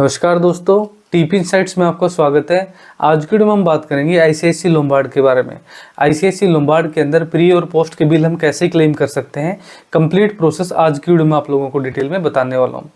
नमस्कार दोस्तों, TP insights में आपका स्वागत है। आज की वीडियो में हम बात करेंगे आईसीआईसी लोम्बार्ड के बारे में। आईसीआईसी लोम्बार्ड के अंदर प्री और पोस्ट के बिल हम कैसे क्लेम कर सकते हैं, कंप्लीट प्रोसेस आज की वीडियो में आप लोगों को डिटेल में बताने वाला हूँ।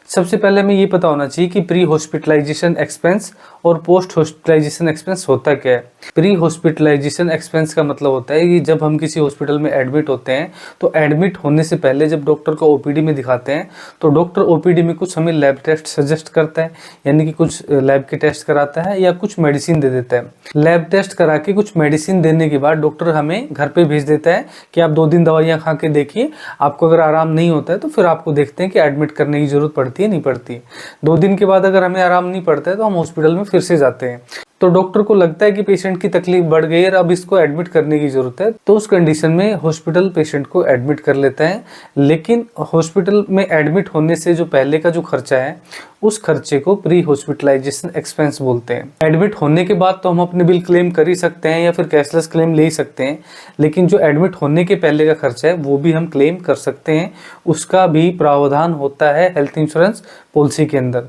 सबसे पहले हमें ये पता होना चाहिए कि प्री हॉस्पिटलाइजेशन एक्सपेंस और पोस्ट हॉस्पिटलाइजेशन एक्सपेंस होता क्या है। प्री हॉस्पिटलाइजेशन एक्सपेंस का मतलब होता है कि जब हम किसी हॉस्पिटल में एडमिट होते हैं तो एडमिट होने से पहले जब डॉक्टर को ओपीडी में दिखाते हैं तो डॉक्टर ओपीडी में कुछ हमें लैब टेस्ट सजेस्ट करता है, यानी कि कुछ लैब के टेस्ट कराता है या कुछ मेडिसिन दे देता है। लैब टेस्ट करा के कुछ मेडिसिन देने के बाद डॉक्टर हमें घर पे भेज देता है कि आप 2 दिन दवाइयाँ खा के देखिए, आपको अगर आराम नहीं होता है तो फिर आपको देखते हैं कि एडमिट करने की जरूरत पड़ती है नहीं पड़ती है। 2 दिन के बाद अगर हमें आराम नहीं पड़ता है तो हम हॉस्पिटल में फिर से जाते हैं। तो डॉक्टर को लगता है कि पेशेंट की तकलीफ बढ़ गई है और अब इसको एडमिट करने की जरूरत है, तो उस कंडीशन में हॉस्पिटल पेशेंट को एडमिट कर लेता है। लेकिन हॉस्पिटल में एडमिट होने से जो पहले का जो खर्चा है उस खर्चे को प्री हॉस्पिटलाइजेशन एक्सपेंस बोलते हैं। एडमिट होने के बाद तो हम अपने बिल क्लेम कर ही सकते हैं या फिर कैशलेस क्लेम ले ही सकते हैं, लेकिन जो एडमिट होने के पहले का खर्चा है वो भी हम क्लेम कर सकते हैं। उसका भी प्रावधान होता है हेल्थ इंश्योरेंस पॉलिसी के अंदर।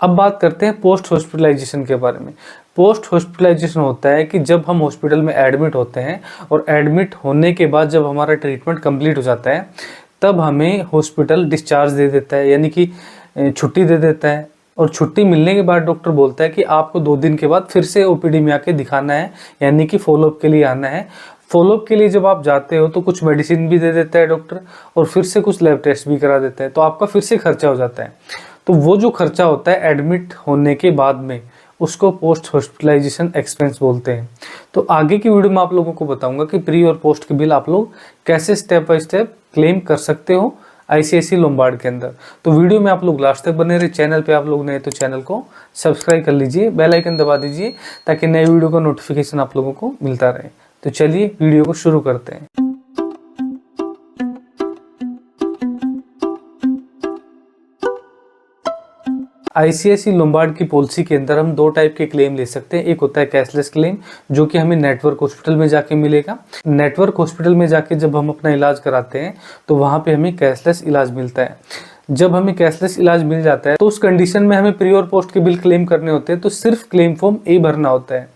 अब बात करते हैं पोस्ट हॉस्पिटलाइजेशन के बारे में। पोस्ट हॉस्पिटलाइजेशन होता है कि जब हम हॉस्पिटल में एडमिट होते हैं और एडमिट होने के बाद जब हमारा ट्रीटमेंट कंप्लीट हो जाता है तब हमें हॉस्पिटल डिस्चार्ज दे देता है, यानी कि छुट्टी दे देता है। और छुट्टी मिलने के बाद डॉक्टर बोलता है कि आपको 2 दिन के बाद फिर से ओपीडी में आके दिखाना है, यानी कि फॉलोअप के लिए आना है। फॉलोअप के लिए जब आप जाते हो तो कुछ मेडिसिन भी दे देता है डॉक्टर और फिर से कुछ लैब टेस्ट भी करा देता है, तो आपका फिर से खर्चा हो जाता है। तो वो जो खर्चा होता है एडमिट होने के बाद में उसको पोस्ट हॉस्पिटलाइजेशन एक्सपेंस बोलते हैं। तो आगे की वीडियो में आप लोगों को बताऊंगा कि प्री और पोस्ट के बिल आप लोग कैसे स्टेप बाय स्टेप क्लेम कर सकते हो आईसीआईसी लोम्बार्ड के अंदर। तो वीडियो में आप लोग लास्ट तक बने रहे। चैनल पे आप लोग नए तो चैनल को सब्सक्राइब कर लीजिए, बेल आइकन दबा दीजिए ताकि नए वीडियो का नोटिफिकेशन आप लोगों को मिलता रहे। तो चलिए वीडियो को शुरू करते हैं। आईसीआईसी लोम्बार्ड की पॉलिसी के अंदर हम 2 टाइप के क्लेम ले सकते हैं। एक होता है कैशलेस क्लेम, जो कि हमें नेटवर्क हॉस्पिटल में जाके मिलेगा। नेटवर्क हॉस्पिटल में जाके जब हम अपना इलाज कराते हैं तो वहाँ पे हमें कैशलेस इलाज मिलता है। जब हमें कैशलेस इलाज मिल जाता है तो उस कंडीशन में हमें प्री और पोस्ट के बिल क्लेम करने होते हैं, तो सिर्फ क्लेम फॉर्म ए भरना होता है।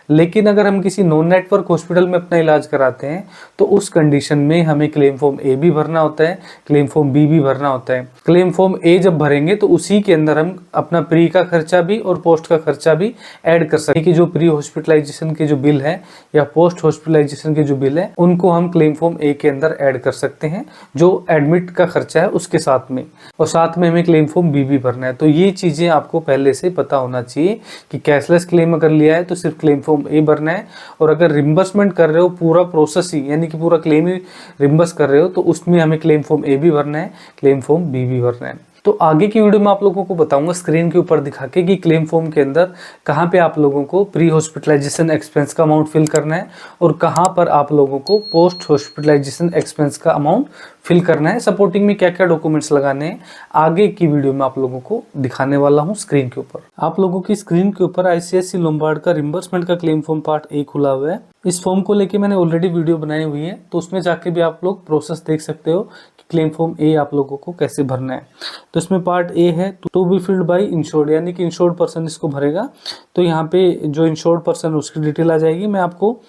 लेकिन अगर हम किसी नॉन नेटवर्क हॉस्पिटल में अपना इलाज कराते हैं तो उस कंडीशन में हमें क्लेम फॉर्म ए भी भरना होता है, क्लेम फॉर्म बी भी भरना होता है। क्लेम फॉर्म ए जब भरेंगे तो उसी के अंदर हम अपना प्री का खर्चा भी और पोस्ट का खर्चा भी ऐड कर सकते हैं कि जो प्री हॉस्पिटलाइजेशन के जो बिल है या पोस्ट हॉस्पिटलाइजेशन के जो बिल है उनको हम क्लेम फॉर्म ए के अंदर ऐड कर सकते हैं, जो एडमिट का खर्चा है उसके साथ में, और साथ में हमें क्लेम फॉर्म बी भी भरना है। तो ये चीजें आपको पहले से पता होना चाहिए कि कैशलेस क्लेम अगर लिया है तो सिर्फ क्लेम फॉर्म ए भरना है, और अगर रिम्बर्समेंट कर रहे हो पूरा प्रोसेस ही, यानी कि पूरा क्लेम ही रिम्बर्स कर रहे हो तो उसमें हमें क्लेम फॉर्म ए भी भरना है, क्लेम फॉर्म बी भी भरना है। तो आगे की वीडियो में आप लोगों को बताऊंगा स्क्रीन के ऊपर दिखा के कि क्लेम फॉर्म के अंदर कहाँ पे आप लोगों को प्री हॉस्पिटलाइजेशन एक्सपेंस का अमाउंट फिल करना है और कहाँ पर आप लोगों को पोस्ट हॉस्पिटलाइजेशन एक्सपेंस का अमाउंट फिल करना है। सपोर्टिंग में क्या क्या डॉक्यूमेंट्स लगाने हैं आगे की वीडियो में आप लोगों को दिखाने वाला हूँ स्क्रीन के ऊपर। आप लोगों की स्क्रीन के ऊपर आईसीआईसी लोम्बार्ड का रिम्बर्समेंट का क्लेम फॉर्म पार्ट ए खुला हुआ है। इस फॉर्म को लेके मैंने ऑलरेडी वीडियो बनाई हुई है, तो उसमें जाके भी आप लोग प्रोसेस देख सकते हो कि क्लेम फॉर्म ए आप लोगों को कैसे भरना है। तो इसमें पार्ट ए है to be filled by insured, यानी कि इंश्योर्ड पर्सन इसको भरेगा। तो यहाँ पे जो इंश्योर्ड पर्सन उसकी डिटेल आ जाएगी। मैं आपको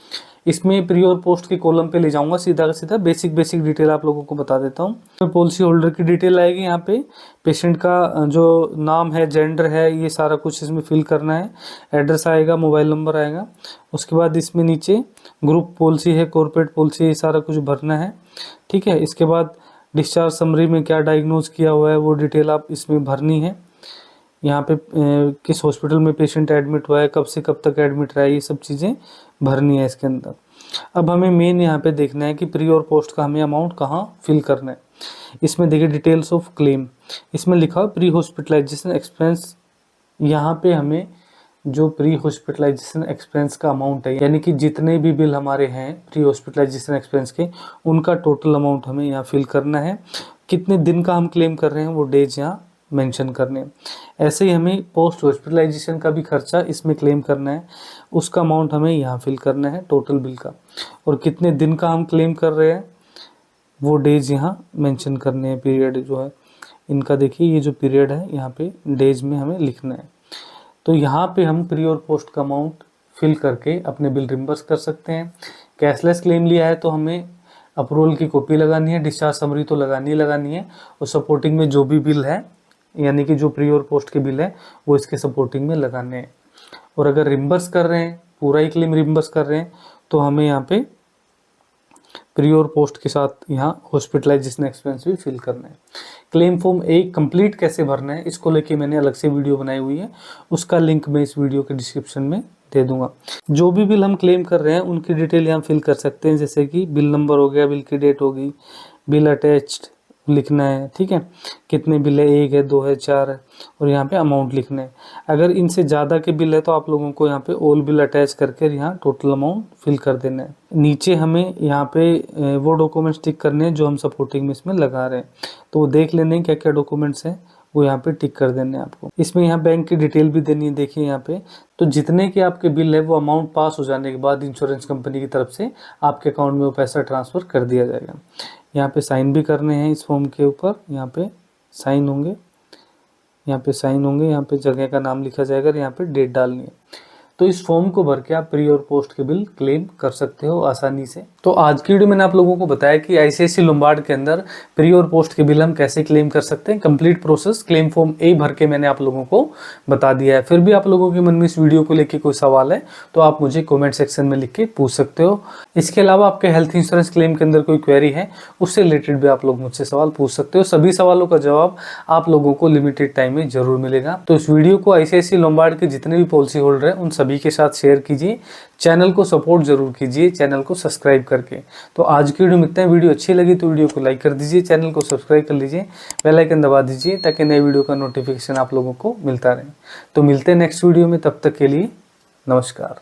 इसमें प्री और पोस्ट के कॉलम पे ले जाऊंगा सीधा का सीधा, बेसिक डिटेल आप लोगों को बता देता हूँ। पॉलिसी होल्डर की डिटेल आएगी, यहाँ पे पेशेंट का जो नाम है, जेंडर है, ये सारा कुछ इसमें फिल करना है। एड्रेस आएगा, मोबाइल नंबर आएगा। उसके बाद इसमें नीचे ग्रुप पॉलिसी है, कॉर्पोरेट पॉलिसी, ये सारा कुछ भरना है। ठीक है। इसके बाद डिस्चार्ज समरी में क्या डायग्नोज किया हुआ है वो डिटेल आप इसमें भरनी है। यहाँ पे किस हॉस्पिटल में पेशेंट एडमिट हुआ है, कब से कब तक एडमिट रहा है, ये सब चीज़ें भरनी है इसके अंदर। अब हमें मेन यहाँ पे देखना है कि प्री और पोस्ट का हमें अमाउंट कहाँ फिल करना है। इसमें देखिए डिटेल्स ऑफ क्लेम, इसमें लिखा हुआ प्री हॉस्पिटलाइजेशन एक्सपेंस। यहाँ पे हमें जो प्री हॉस्पिटलाइजेशन एक्सपेंस का अमाउंट है, यानी कि जितने भी बिल हमारे हैं प्री हॉस्पिटलाइजेशन एक्सपेंस के, उनका टोटल अमाउंट हमें यहाँ फिल करना है। कितने दिन का हम क्लेम कर रहे हैं वो डेज यहाँ मेंशन करने। ऐसे ही हमें पोस्ट हॉस्पिटलाइजेशन का भी खर्चा इसमें क्लेम करना है, उसका अमाउंट हमें यहाँ फिल करना है टोटल बिल का, और कितने दिन का हम क्लेम कर रहे हैं वो डेज यहाँ मेंशन करने हैं, पीरियड जो है। इनका देखिए ये जो पीरियड है यहाँ पे डेज में हमें लिखना है। तो यहाँ पे हम प्री और पोस्ट का अमाउंट फिल करके अपने बिल रिम्बर्स कर सकते हैं। कैशलेस क्लेम लिया है तो हमें अप्रूवल की कॉपी लगानी है, डिस्चार्ज समरी तो लगानी है और सपोर्टिंग में जो भी बिल है यानी कि जो प्री और पोस्ट के बिल है वो इसके सपोर्टिंग में लगाने हैं। और अगर रिम्बर्स कर रहे हैं, पूरा ही क्लेम रिम्बर्स कर रहे हैं, तो हमें यहाँ पे प्री और पोस्ट के साथ यहाँ हॉस्पिटलाइजेशन एक्सपेंस भी फिल करना है। क्लेम फॉर्म एक कंप्लीट कैसे भरना है इसको लेके मैंने अलग से वीडियो बनाई हुई है, उसका लिंक मैं इस वीडियो के डिस्क्रिप्शन में दे दूंगा। जो भी बिल हम क्लेम कर रहे हैं उनकी डिटेल यहाँ फिल कर सकते हैं, जैसे कि बिल नंबर हो गया, बिल की डेट होगी, बिल अटैच्ड लिखना है, ठीक है, कितने बिल है, 1 है, 2 है, 4 है, और यहाँ पे अमाउंट लिखना है। अगर इनसे ज़्यादा के बिल है तो आप लोगों को यहाँ पे ऑल बिल अटैच करके यहाँ टोटल अमाउंट फिल कर देना है। नीचे हमें यहाँ पे वो डॉक्यूमेंट्स टिक करने हैं जो हम सपोर्टिंग में इसमें लगा रहे हैं, तो वो देख लेने क्या क्या डॉक्यूमेंट्स हैं, वो यहाँ पे टिक कर देने हैं आपको। इसमें यहाँ बैंक की डिटेल भी देनी है, देखिए यहाँ पे। तो जितने के आपके बिल है वो अमाउंट पास हो जाने के बाद इंश्योरेंस कंपनी की तरफ से आपके अकाउंट में वो पैसा ट्रांसफ़र कर दिया जाएगा। यहाँ पे साइन भी करने हैं इस फॉर्म के ऊपर, यहाँ पे साइन होंगे, यहाँ पे साइन होंगे, यहाँ पे जगह का नाम लिखा जाएगा, यहाँ पे डेट डालनी है। तो इस फॉर्म को भर के आप प्री और पोस्ट के बिल क्लेम कर सकते हो आसानी से। तो आज की वीडियो मैंने आप लोगों को बताया कि आईसीआईसीआई लोम्बार्ड के अंदर प्री और पोस्ट के बिल हम कैसे क्लेम कर सकते हैं। कंप्लीट प्रोसेस क्लेम फॉर्म ए भर के मैंने आप लोगों को बता दिया है। फिर भी आप लोगों के मन में इस वीडियो को लेकर कोई सवाल है तो आप मुझे कॉमेंट सेक्शन में लिख के पूछ सकते हो। इसके अलावा आपके हेल्थ इंश्योरेंस क्लेम के अंदर कोई क्वेरी है उससे रिलेटेड भी आप लोग मुझसे सवाल पूछ सकते हो। सभी सवालों का जवाब आप लोगों को लिमिटेड टाइम में जरूर मिलेगा। तो इस वीडियो को आईसीआईसीआई लोम्बार्ड के जितने भी पॉलिसी होल्डर हैं उन सभी के साथ शेयर कीजिए, चैनल को सपोर्ट जरूर कीजिए, चैनल को सब्सक्राइब करके। तो आज की वीडियो में इतना। वीडियो अच्छी लगी तो वीडियो को लाइक कर दीजिए, चैनल को सब्सक्राइब कर लीजिए, बेल आइकन दबा दीजिए ताकि नए वीडियो का नोटिफिकेशन आप लोगों को मिलता रहे। तो मिलते हैं नेक्स्ट वीडियो में, तब तक के लिए नमस्कार।